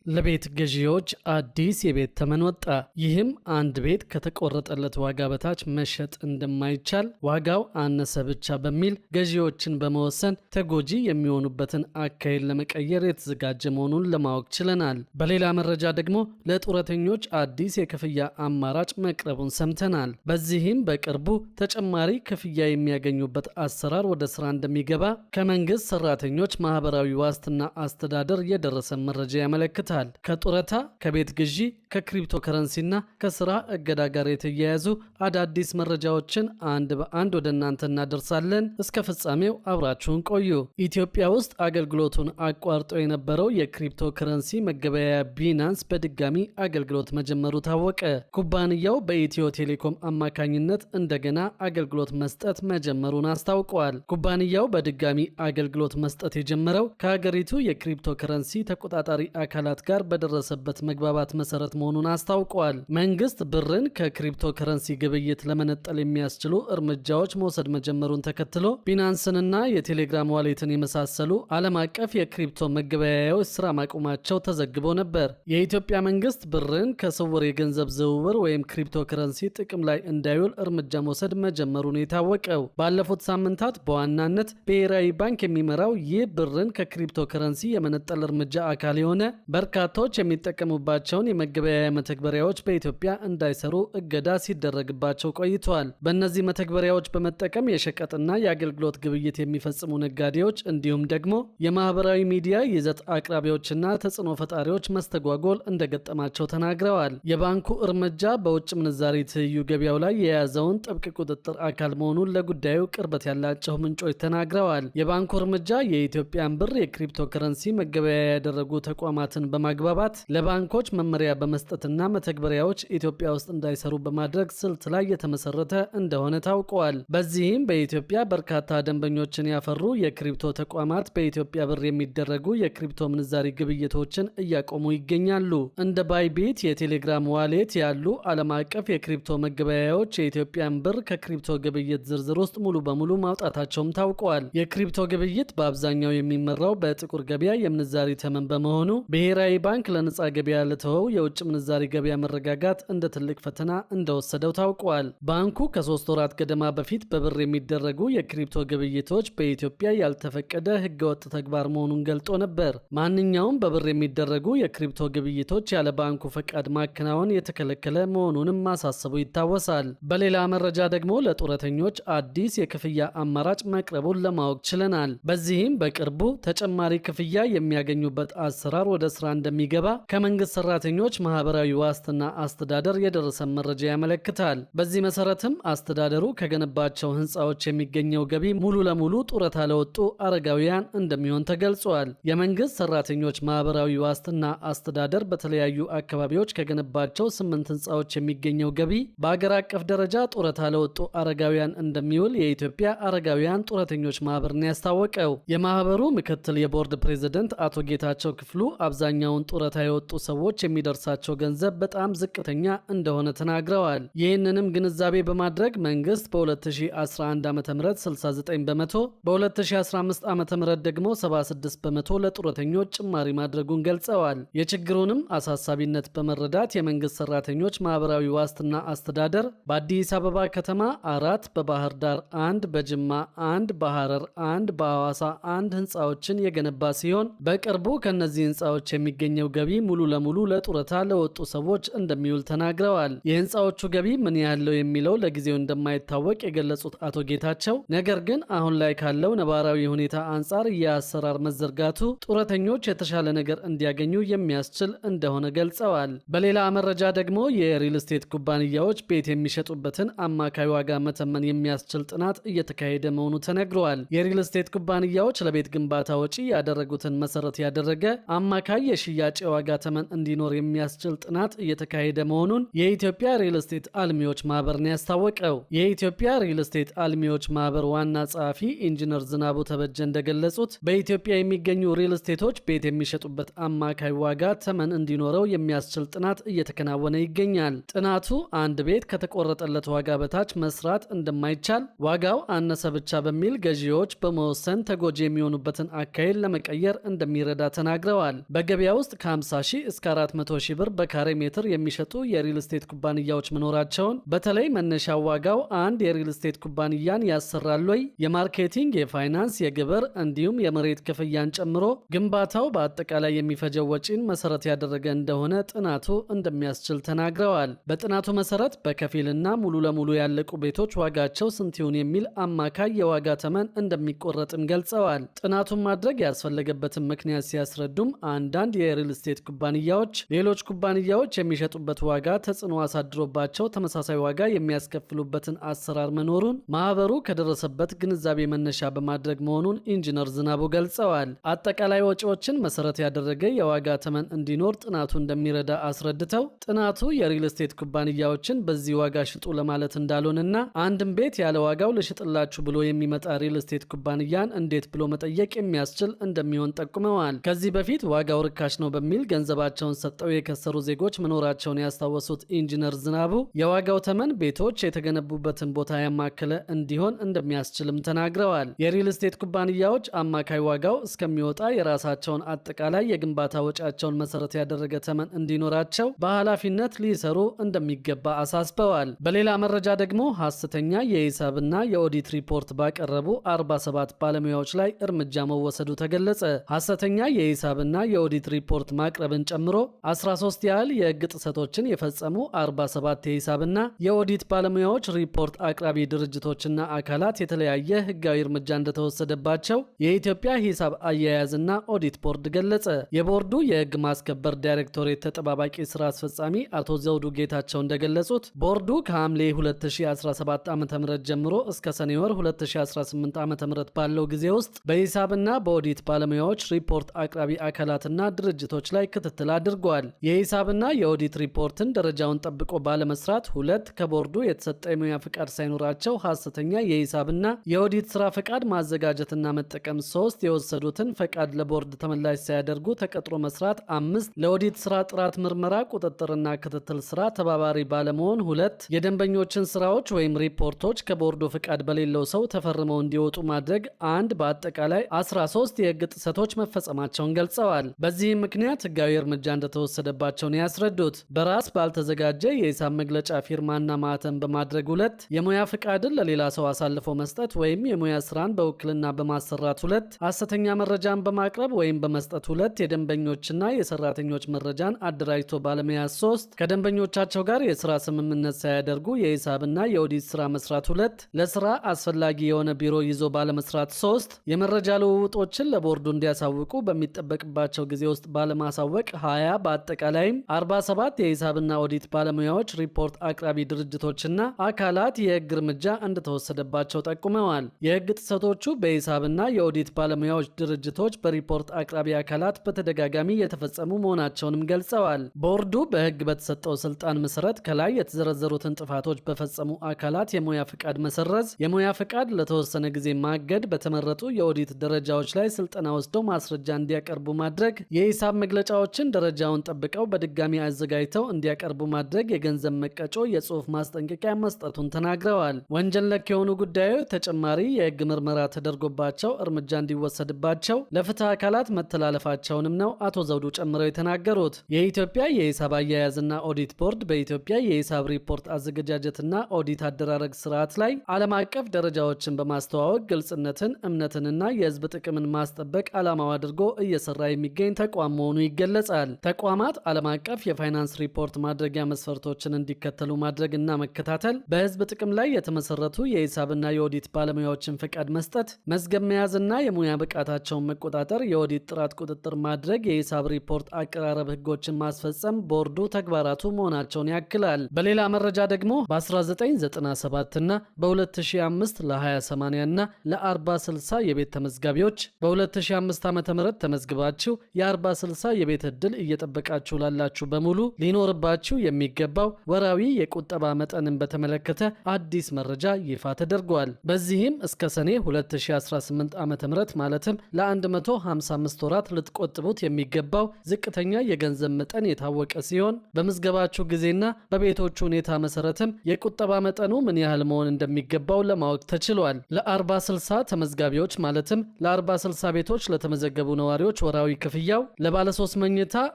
ለቤት ገዢዎች አዲስ የቤት ተመን ወጣ። ይህም አንድ ቤት ከተቆረጠለት ዋጋ በታች መሸጥ እንደማይቻል ዋጋው አነሰ ብቻ በሚል ገዢዎችን በመወሰን ተጎጂ የሚሆኑበትን አካሄድ ለመቀየር የተዘጋጀ መሆኑን ለማወቅ ችለናል። በሌላ መረጃ ደግሞ ለጡረተኞች አዲስ የክፍያ አማራጭ መቅረቡን ሰምተናል። በዚህም በቅርቡ ተጨማሪ ክፍያ የሚያገኙበት አሰራር ወደ ስራ እንደሚገባ ከመንግስት ሰራተኞች ማህበራዊ ዋስትና አስተዳደር የደረሰ መረጃ ያመለክታል። ከጡረታ፣ ከቤት ግዢ፣ ከክሪፕቶ ከረንሲና ከስራ እገዳ ጋር የተያያዙ አዳዲስ መረጃዎችን አንድ በአንድ ወደ እናንተ እናደርሳለን። እስከ ፍጻሜው አብራችሁን ቆዩ። ኢትዮጵያ ውስጥ አገልግሎቱን አቋርጦ የነበረው የክሪፕቶ ከረንሲ መገበያያ ቢናንስ በድጋሚ አገልግሎት መጀመሩ ታወቀ። ኩባንያው በኢትዮ ቴሌኮም አማካኝነት እንደገና አገልግሎት መስጠት መጀመሩን አስታውቀዋል። ኩባንያው በድጋሚ አገልግሎት መስጠት የጀመረው ከሀገሪቱ የክሪፕቶ ከረንሲ ተቆጣጣሪ አካላት ጋር በደረሰበት መግባባት መሰረት መሆኑን አስታውቀዋል። መንግስት ብርን ከክሪፕቶ ከረንሲ ግብይት ለመነጠል የሚያስችሉ እርምጃዎች መውሰድ መጀመሩን ተከትሎ ቢናንስንና የቴሌግራም ዋሌትን የመሳሰሉ ዓለም አቀፍ የክሪፕቶ መገበያያዎች ስራ ማቆማቸው ተዘግቦ ነበር። የኢትዮጵያ መንግስት ብርን ከስውር የገንዘብ ዝውውር ወይም ክሪፕቶ ከረንሲ ጥቅም ላይ እንዳይውል እርምጃ መውሰድ መጀመሩን የታወቀው ባለፉት ሳምንታት በዋናነት ብሔራዊ ባንክ የሚመራው ይህ ብርን ከክሪፕቶ ከረንሲ የመነጠል እርምጃ አካል የሆነ በርካቶች የሚጠቀሙባቸውን የመገበያያ መተግበሪያዎች በኢትዮጵያ እንዳይሰሩ እገዳ ሲደረግባቸው ቆይተዋል። በእነዚህ መተግበሪያዎች በመጠቀም የሸቀጥና የአገልግሎት ግብይት የሚፈጽሙ ነጋዴዎች እንዲሁም ደግሞ የማህበራዊ ሚዲያ ይዘት አቅራቢዎችና ተጽዕኖ ፈጣሪዎች መስተጓጎል እንደገጠማቸው ተናግረዋል። የባንኩ እርምጃ በውጭ ምንዛሪ ትይዩ ገበያው ላይ የያዘውን ጥብቅ ቁጥጥር አካል መሆኑን ለጉዳዩ ቅርበት ያላቸው ምንጮች ተናግረዋል። የባንኩ እርምጃ የኢትዮጵያን ብር የክሪፕቶ ከረንሲ መገበያያ ያደረጉ ተቋማትን በማግባባት ለባንኮች መመሪያ በመስጠትና መተግበሪያዎች ኢትዮጵያ ውስጥ እንዳይሰሩ በማድረግ ስልት ላይ የተመሰረተ እንደሆነ ታውቀዋል። በዚህም በኢትዮጵያ በርካታ ደንበኞችን ያፈሩ የክሪፕቶ ተቋማት በኢትዮጵያ ብር የሚደረጉ የክሪፕቶ ምንዛሪ ግብይቶችን እያቆሙ ይገኛሉ። እንደ ባይቢት፣ የቴሌግራም ዋሌት ያሉ ዓለም አቀፍ የክሪፕቶ መገበያያዎች የኢትዮጵያን ብር ከክሪፕቶ ግብይት ዝርዝር ውስጥ ሙሉ በሙሉ ማውጣታቸውም ታውቀዋል። የክሪፕቶ ግብይት በአብዛኛው የሚመራው በጥቁር ገበያ የምንዛሪ ተመን በመሆኑ ብሔራዊ ባንክ ለነጻ ገበያ ለተወው የውጭ ምንዛሪ ገበያ መረጋጋት እንደ ትልቅ ፈተና እንደወሰደው ታውቋል። ባንኩ ከ3 ወራት ገደማ በፊት በብር የሚደረጉ የክሪፕቶ ግብይቶች በኢትዮጵያ ያልተፈቀደ ህገወጥ ተግባር መሆኑን ገልጦ ነበር። ማንኛውም በብር የሚደረጉ የክሪፕቶ ግብይቶች ያለ ባንኩ ፈቃድ ማከናወን የተከለከለ መሆኑንም ማሳሰቡ ይታወሳል። በሌላ መረጃ ደግሞ ለጡረተኞች አዲስ የክፍያ አማራጭ መቅረቡን ለማወቅ ችለናል። በዚህም በቅርቡ ተጨማሪ ክፍያ የሚያገኙበት አሰራር ወደ ስራ እንደሚገባ ከመንግስት ሰራተኞች ማህበራዊ ዋስትና አስተዳደር የደረሰ መረጃ ያመለክታል። በዚህ መሰረትም አስተዳደሩ ከገነባቸው ህንፃዎች የሚገኘው ገቢ ሙሉ ለሙሉ ጡረታ ለወጡ አረጋውያን እንደሚሆን ተገልጿል። የመንግስት ሰራተኞች ማህበራዊ ዋስትና አስተዳደር በተለያዩ አካባቢዎች ከገነባቸው 8 ህንፃዎች የሚገኘው ገቢ በአገር አቀፍ ደረጃ ጡረታ ለወጡ አረጋውያን እንደሚውል የኢትዮጵያ አረጋውያን ጡረተኞች ማህበርን ያስታወቀው የማህበሩ ምክትል የቦርድ ፕሬዝደንት አቶ ጌታቸው ክፍሉ አብዛኛውን ጡረታ የወጡ ሰዎች የሚደርሳቸው ገንዘብ በጣም ዝቅተኛ እንደሆነ ተናግረዋል። ይህንንም ግንዛቤ በማድረግ መንግስት በ2011 ዓ.ም 69 በመቶ በ2015 ዓ.ም ደግሞ 76 በመቶ ለጡረተኞች ጭማሪ ማድረጉን ገልጸዋል። የችግሩንም አሳሳቢነት በመረዳት የመንግስት ሰራተኞች ማህበራዊ ዋስትና አስተዳደር በአዲስ አበባ ከተማ 4፣ በባህር ዳር 1፣ በጅማ 1፣ በሐረር 1፣ በሐዋሳ 1 ህንፃዎችን የገነባ ሲሆን በቅርቡ ከነዚህ ህንፃዎች የሚገኘው ገቢ ሙሉ ለሙሉ ለጡረታ ለወጡ ሰዎች እንደሚውል ተናግረዋል። የህንፃዎቹ ገቢ ምን ያለው የሚለው ለጊዜው እንደማይታወቅ የገለጹት አቶ ጌታቸው ነገር ግን አሁን ላይ ካለው ነባራዊ ሁኔታ አንጻር የአሰራር መዘርጋቱ ጡረተኞች የተሻለ ነገር እንዲያገኙ የሚያስችል እንደሆነ ገልጸዋል። በሌላ መረጃ ደግሞ የሪል ስቴት ኩባንያዎች ቤት የሚሸጡበትን አማካይ ዋጋ መተመን የሚያስችል ጥናት እየተካሄደ መሆኑ ተነግሯል። የሪል ስቴት ኩባንያዎች ለቤት ግንባታ ወጪ ያደረጉትን መሰረት ያደረገ አማካይ የሽያጭ የዋጋ ተመን እንዲኖር የሚያስችል ጥናት እየተካሄደ መሆኑን የኢትዮጵያ ሪል ስቴት አልሚዎች ማህበር ነው ያስታወቀው። የኢትዮጵያ ሪል ስቴት አልሚዎች ማህበር ዋና ጸሐፊ ኢንጂነር ዝናቡ ተበጀ እንደገለጹት በኢትዮጵያ የሚገኙ ሪል ስቴቶች ቤት የሚሸጡበት አማካይ ዋጋ ተመን እንዲኖረው የሚያስችል ጥናት እየተከናወነ ይገኛል። ጥናቱ አንድ ቤት ከተቆረጠለት ዋጋ በታች መስራት እንደማይቻል ዋጋው አነሰ ብቻ በሚል ገዢዎች በመወሰን ተጎጂ የሚሆኑበትን አካሄድ ለመቀየር እንደሚረዳ ተናግረዋል። በገበያው ውስጥ ከ50 ሺህ እስከ 400 ሺህ ብር በካሬ ሜትር የሚሸጡ የሪል ስቴት ኩባንያዎች መኖራቸውን፣ በተለይ መነሻ ዋጋው አንድ የሪል ስቴት ኩባንያን ያሰራል ወይ፣ የማርኬቲንግ፣ የፋይናንስ፣ የግብር እንዲሁም የመሬት ክፍያን ጨምሮ ግንባታው በአጠቃላይ የሚፈጀው ወጪን መሰረት ያደረገ እንደሆነ ጥናቱ እንደሚያስችል ተናግረዋል። በጥናቱ መሰረት በከፊልና ሙሉ ለሙሉ ያለቁ ቤቶች ዋጋቸው ስንት ይሁን የሚል አማካይ የዋጋ ተመን እንደሚቆረጥም ገልጸዋል። ጥናቱን ማድረግ ያስፈለገበትን ምክንያት ሲያስረዱም አንዳንድ የሪል ስቴት ኩባንያዎች ሌሎች ኩባንያዎች የሚሸጡበት ዋጋ ተጽዕኖ አሳድሮባቸው ተመሳሳይ ዋጋ የሚያስከፍሉበትን አሰራር መኖሩን ማህበሩ ከደረሰበት ግንዛቤ መነሻ በማድረግ መሆኑን ኢንጂነር ዝናቡ ገልጸዋል። አጠቃላይ ወጪዎችን መሰረት ያደረገ የዋጋ ተመን እንዲኖር ጥናቱ እንደሚረዳ አስረድተው ጥናቱ የሪል ስቴት ኩባንያዎችን በዚህ ዋጋ ሽጡ ለማለት እንዳልሆነና አንድም ቤት ያለ ዋጋው ልሽጥላችሁ ብሎ የሚመጣ ሪል ስቴት ኩባንያን እንዴት ብሎ መጠየቅ የሚያስችል እንደሚሆን ጠቁመዋል። ከዚህ በፊት ዋጋው ርካሽ ነው በሚል ገንዘባቸውን ሰጠው የከሰሩ ዜጎች መኖራቸውን ያስታወሱት ኢንጂነር ዝናቡ የዋጋው ተመን ቤቶች የተገነቡበትን ቦታ ያማከለ እንዲሆን እንደሚያስችልም ተናግረዋል። የሪል ስቴት ኩባንያዎች አማካይ ዋጋው እስከሚወጣ የራሳቸውን አጠቃላይ የግንባታ ወጪያቸውን መሰረት ያደረገ ተመን እንዲኖራቸው በኃላፊነት ሊሰሩ እንደሚገባ አሳስበዋል። በሌላ መረጃ ደግሞ ሐሰተኛ የሂሳብና የኦዲት ሪፖርት ባቀረቡ 47 ባለሙያዎች ላይ እርምጃ መወሰዱ ተገለጸ። ሐሰተኛ የሂሳብና የኦዲት ሪፖርት ማቅረብን ጨምሮ 13 ያህል የሕግ ጥሰቶችን የፈጸሙ 47 የሂሳብና የኦዲት ባለሙያዎች ሪፖርት አቅራቢ ድርጅቶችና አካላት የተለያየ ሕጋዊ እርምጃ እንደተወሰደባቸው የኢትዮጵያ ሂሳብ አያያዝና ኦዲት ቦርድ ገለጸ። የቦርዱ የሕግ ማስከበር ዳይሬክቶሬት ተጠባባቂ ስራ አስፈጻሚ አቶ ዘውዱ ጌታቸው እንደገለጹት ቦርዱ ከሐምሌ 2017 ዓ.ም ጀምሮ እስከ ሰኔ ወር 2018 ዓ.ም ባለው ጊዜ ውስጥ በሂሳብና በኦዲት ባለሙያዎች ሪፖርት አቅራቢ አካላትና ድርጅቶች ላይ ክትትል አድርጓል። የሂሳብና የኦዲት ሪፖርትን ደረጃውን ጠብቆ ባለመስራት 2 ከቦርዱ የተሰጠ የሙያ ፍቃድ ሳይኖራቸው ሐሰተኛ የሂሳብና የኦዲት ስራ ፍቃድ ማዘጋጀትና መጠቀም 3 የወሰዱትን ፈቃድ ለቦርድ ተመላሽ ሳያደርጉ ተቀጥሮ መስራት 5 ለኦዲት ስራ ጥራት ምርመራ ቁጥጥርና ክትትል ስራ ተባባሪ ባለመሆን 2 የደንበኞችን ስራዎች ወይም ሪፖርቶች ከቦርዱ ፍቃድ በሌለው ሰው ተፈርመው እንዲወጡ ማድረግ 1 በአጠቃላይ 13 የሕግ ጥሰቶች መፈጸማቸውን ገልጸዋል። በዚህም ምክንያት ሕጋዊ እርምጃ እንደተወሰደባቸው ነው ያስረዱት። በራስ ባልተዘጋጀ የሂሳብ መግለጫ ፊርማና ማህተም በማድረግ 2 የሙያ ፍቃድን ለሌላ ሰው አሳልፎ መስጠት ወይም የሙያ ስራን በውክልና በማሰራት 2 ሐሰተኛ መረጃን በማቅረብ ወይም በመስጠት 2 የደንበኞችና የሰራተኞች መረጃን አደራጅቶ ባለመያዝ 3 ከደንበኞቻቸው ጋር የስራ ስምምነት ሳያደርጉ የሂሳብና የኦዲት ስራ መስራት 2 ለስራ አስፈላጊ የሆነ ቢሮ ይዞ ባለመስራት 3 የመረጃ ልውውጦችን ለቦርዱ እንዲያሳውቁ በሚጠበቅባቸው ጊዜ ውስጥ ባለማሳወቅ 20 በአጠቃላይም 47 የሂሳብና ኦዲት ባለሙያዎች ሪፖርት አቅራቢ ድርጅቶችና አካላት የሕግ እርምጃ እንደተወሰደባቸው ጠቁመዋል። የሕግ ጥሰቶቹ በሂሳብና የኦዲት ባለሙያዎች ድርጅቶች በሪፖርት አቅራቢ አካላት በተደጋጋሚ የተፈጸሙ መሆናቸውንም ገልጸዋል። ቦርዱ በሕግ በተሰጠው ስልጣን መሰረት ከላይ የተዘረዘሩትን ጥፋቶች በፈጸሙ አካላት የሙያ ፍቃድ መሰረዝ፣ የሙያ ፍቃድ ለተወሰነ ጊዜ ማገድ፣ በተመረጡ የኦዲት ደረጃዎች ላይ ስልጠና ወስደው ማስረጃ እንዲያቀርቡ ማድረግ፣ የሂሳብ መግለጫዎችን ደረጃውን ጠብቀው በድጋሚ አዘጋጅተው እንዲያቀርቡ ማድረግ፣ የገንዘብ መቀጮ፣ የጽሑፍ ማስጠንቀቂያ መስጠቱን ተናግረዋል። ወንጀል ነክ የሆኑ ጉዳዮች ተጨማሪ የሕግ ምርመራ ተደርጎባቸው እርምጃ እንዲወሰድባቸው ለፍትህ አካላት መተላለፋቸውንም ነው አቶ ዘውዱ ጨምረው የተናገሩት። የኢትዮጵያ የሂሳብ አያያዝና ኦዲት ቦርድ በኢትዮጵያ የሂሳብ ሪፖርት አዘገጃጀትና ኦዲት አደራረግ ስርዓት ላይ ዓለም አቀፍ ደረጃዎችን በማስተዋወቅ ግልጽነትን፣ እምነትንና የህዝብ ጥቅምን ማስጠበቅ ዓላማው አድርጎ እየሰራ የሚገኝ ተቋም መሆኑ ይገለጻል። ተቋማት ዓለም አቀፍ የፋይናንስ ሪፖርት ማድረጊያ መስፈርቶችን እንዲከተሉ ማድረግ እና መከታተል፣ በህዝብ ጥቅም ላይ የተመሰረቱ የሂሳብና የኦዲት ባለሙያዎችን ፈቃድ መስጠት፣ መዝገብ መያዝና የሙያ ብቃታቸውን መቆጣጠር፣ የኦዲት ጥራት ቁጥጥር ማድረግ፣ የሂሳብ ሪፖርት አቀራረብ ህጎችን ማስፈጸም ቦርዱ ተግባራቱ መሆናቸውን ያክላል። በሌላ መረጃ ደግሞ በ1997 እና በ2005 ለ20/80 እና ለ40/60 የቤት ተመዝጋቢዎች በ2005 ዓ.ም ተመዝግባችሁ የ40/60 የቤት ዕድል እየጠበቃችሁ ላላችሁ በሙሉ ሊኖርባችሁ የሚገባው ወራዊ የቁጠባ መጠንን በተመለከተ አዲስ መረጃ ይፋ ተደርጓል። በዚህም እስከ ሰኔ 2018 ዓ.ም ማለትም ለ155 ወራት ልትቆጥቡት የሚገባው ዝቅተኛ የገንዘብ መጠን የታወቀ ሲሆን በምዝገባችሁ ጊዜና በቤቶቹ ሁኔታ መሰረትም የቁጠባ መጠኑ ምን ያህል መሆን እንደሚገባው ለማወቅ ተችሏል። ለ40/60 ተመዝጋቢዎች ማለትም ለ40/60 ቤቶች ለተመዘገቡ ነዋሪዎች ወራዊ ክፍያው ለባለ 3 መኝታ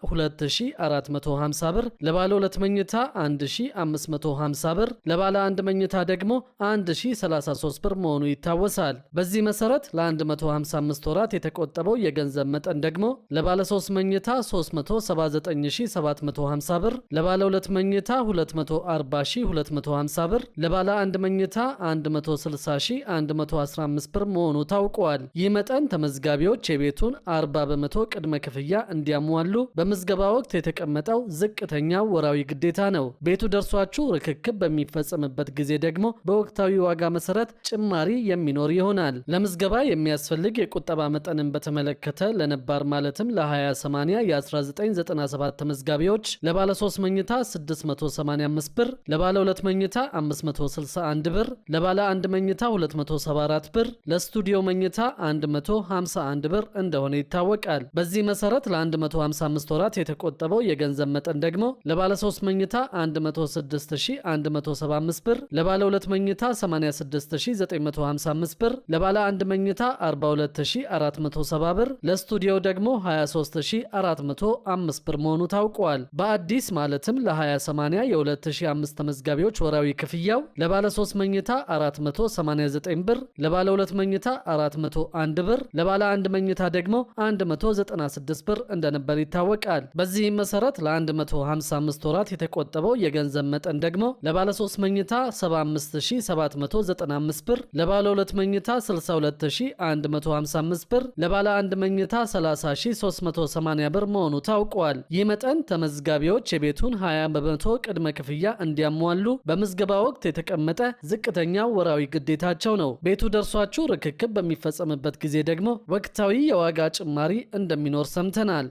2450 ብር፣ ለባለ 2 መኝታ 1550 ብር፣ ለባለ 1 መኝታ ደግሞ 1033 ብር መሆኑ ይታወሳል። በዚህ መሰረት ለ155 ወራት የተቆጠበው የገንዘብ መጠን ደግሞ ለባለ 3 መኝታ 379750 ብር፣ ለባለ 2 መኝታ 240250 ብር፣ ለባለ 1 መኝታ 160115 ብር መሆኑ ታውቋል። ይህ መጠን ተመዝጋቢዎች የቤቱን 40 በመቶ ቅድመ ክፍያ እንዲያሟሉ በምዝገባ ወቅት የተቀመጠው ዝቅተኛው ወራዊ ግዴታ ነው። ቤቱ ደርሷችሁ ርክክብ በሚፈጸምበት ጊዜ ደግሞ በወቅታዊ ዋጋ መሰረት ጭማሪ የሚኖር ይሆናል። ለምዝገባ የሚያስፈልግ የቁጠባ መጠንን በተመለከተ ለነባር ማለትም ለ20/80 የ1997 ተመዝጋቢዎች ለባለ 3 መኝታ 685 ብር፣ ለባለ 2 መኝታ 561 ብር፣ ለባለ 1 መኝታ 274 ብር፣ ለስቱዲዮ መኝታ 151 ብር እንደሆነ ይታወቃል። በዚህ መሰረት ለ155 ወራት የተቆጠበው የገንዘብ መጠን ደግሞ ለባለ 3 መኝታ 106175 ብር፣ ለባለ 2 መኝታ 86955 ብር፣ ለባለ 1 መኝታ 42470 ብር፣ ለስቱዲዮ ደግሞ 23405 ብር መሆኑ ታውቋል። በአዲስ ማለትም ለ20/80 የ2005 ተመዝጋቢዎች ወራዊ ክፍያው ለባለ 3 መኝታ 489 ብር፣ ለባለ 2 መኝታ 401 ብር፣ ለባለ 1 መኝታ ደግሞ 196 ብር እንደነበር ይታወቃል። በዚህም መሰረት ለ155 ወራት የተቆጠበው የገንዘብ መጠን ደግሞ ለባለ 3 መኝታ 75795 ብር፣ ለባለ 2 መኝታ 62155 ብር፣ ለባለ 1 መኝታ 30380 ብር መሆኑ ታውቋል። ይህ መጠን ተመዝጋቢዎች የቤቱን 20 በመቶ ቅድመ ክፍያ እንዲያሟሉ በምዝገባ ወቅት የተቀመጠ ዝቅተኛው ወራዊ ግዴታቸው ነው። ቤቱ ደርሷችሁ ርክክብ በሚፈጸምበት ጊዜ ደግሞ ወቅታዊ የዋጋ ጭማሪ እንደሚኖር ሰምተናል።